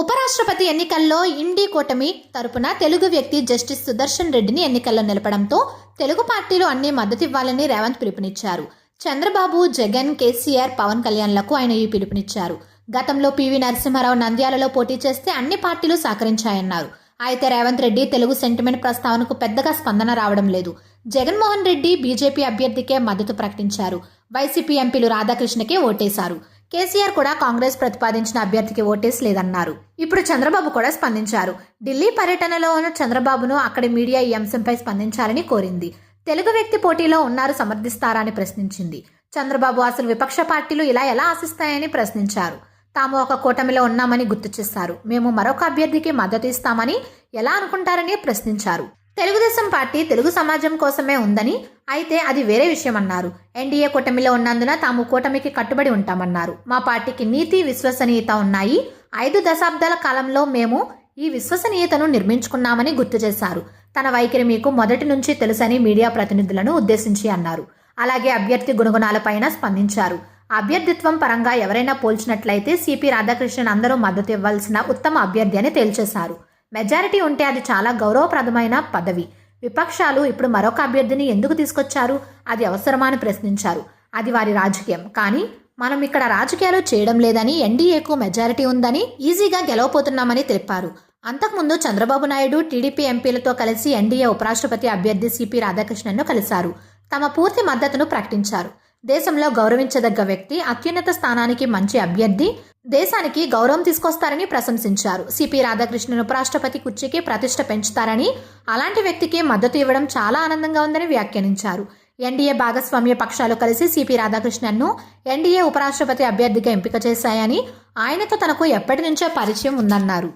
ఉపరాష్ట్రపతి ఎన్నికల్లో ఇండి కూటమి తరపున తెలుగు వ్యక్తి జస్టిస్ సుదర్శన్ రెడ్డిని ఎన్నికల్లో నిలపడంతో తెలుగు పార్టీలు అన్ని మద్దతివ్వాలని రేవంత్ పిలుపునిచ్చారు. చంద్రబాబు, జగన్, కేసీఆర్, పవన్ కళ్యాణ్లకు ఆయన ఈ పిలుపునిచ్చారు. గతంలో పివి నరసింహారావు నంద్యాలలో పోటీ చేస్తే అన్ని పార్టీలు సహకరించాయన్నారు. అయితే రేవంత్ రెడ్డి తెలుగు సెంటిమెంట్ ప్రస్తావనకు పెద్దగా స్పందన రావడం లేదు. జగన్మోహన్ రెడ్డి బీజేపీ అభ్యర్థికే మద్దతు ప్రకటించారు. వైసీపీ ఎంపీలు రాధాకృష్ణకే ఓటేశారు. కేసీఆర్ కూడా కాంగ్రెస్ ప్రతిపాదించిన అభ్యర్థికి ఓటేసి లేదన్నారు. ఇప్పుడు చంద్రబాబు కూడా స్పందించారు. ఢిల్లీ పర్యటనలో ఉన్న చంద్రబాబును అక్కడి మీడియా ఈ అంశంపై స్పందించాలని కోరింది. తెలుగు వ్యక్తి పోటీలో ఉన్నారు, సమర్థిస్తారా అని ప్రశ్నించింది. చంద్రబాబు అసలు విపక్ష పార్టీలు ఇలా ఎలా ఆశిస్తాయని ప్రశ్నించారు. తాము ఒక కూటమిలో ఉన్నామని గుర్తు చేశారు. మేము మరొక అభ్యర్థికి మద్దతు ఇస్తామని ఎలా అనుకుంటారని ప్రశ్నించారు. తెలుగుదేశం పార్టీ తెలుగు సమాజం కోసమే ఉందని, అయితే అది వేరే విషయం అన్నారు. ఎన్డీఏ కూటమిలో ఉన్నందున తాము కూటమికి కట్టుబడి ఉంటామన్నారు. మా పార్టీకి నీతి, విశ్వసనీయత ఉన్నాయి. 5 దశాబ్దాల కాలంలో మేము ఈ విశ్వసనీయతను నిర్మించుకున్నామని గుర్తు చేశారు. తన వైఖరి మీకు మొదటి నుంచి తెలుసని మీడియా ప్రతినిధులను ఉద్దేశించి అన్నారు. అలాగే అభ్యర్థి గుణగుణాలపైన స్పందించారు. అభ్యర్థిత్వం పరంగా ఎవరైనా పోల్చినట్లయితే సిపి రాధాకృష్ణన్ అందరూ మద్దతు ఇవ్వాల్సిన ఉత్తమ అభ్యర్థి అని తేల్చేశారు. మెజారిటీ ఉంటే అది చాలా గౌరవప్రదమైన పదవి. విపక్షాలు ఇప్పుడు మరొక అభ్యర్థిని ఎందుకు తీసుకొచ్చారు, అది అవసరమా అని ప్రశ్నించారు. అది వారి రాజకీయం, కానీ మనం ఇక్కడ రాజకీయాలు చేయడం లేదని, ఎన్డీఏకు మెజారిటీ ఉందని, ఈజీగా గెలవపోతున్నామని తెలిపారు. అంతకుముందు చంద్రబాబు నాయుడు టీడీపీ ఎంపీలతో కలిసి ఎన్డీఏ ఉపరాష్ట్రపతి అభ్యర్థి సిపి రాధాకృష్ణన్ను కలిశారు. తమ పూర్తి మద్దతును ప్రకటించారు. దేశంలో గౌరవించదగ్గ వ్యక్తి, అత్యున్నత స్థానానికి మంచి అభ్యర్థి, దేశానికి గౌరవం తీసుకొస్తారని ప్రశంసించారు. సిపి రాధాకృష్ణన్ ఉపరాష్ట్రపతి కుర్చీకి ప్రతిష్ట పెంచుతారని, అలాంటి వ్యక్తికి మద్దతు ఇవ్వడం చాలా ఆనందంగా ఉందని వ్యాఖ్యానించారు. ఎన్డీఏ భాగస్వామ్య పక్షాలు కలిసి సిపి రాధాకృష్ణన్ను ఎన్డీఏ ఉపరాష్ట్రపతి అభ్యర్థిగా ఎంపిక చేశాయని, ఆయనతో తనకు ఎప్పటి నుంచో పరిచయం ఉందన్నారు.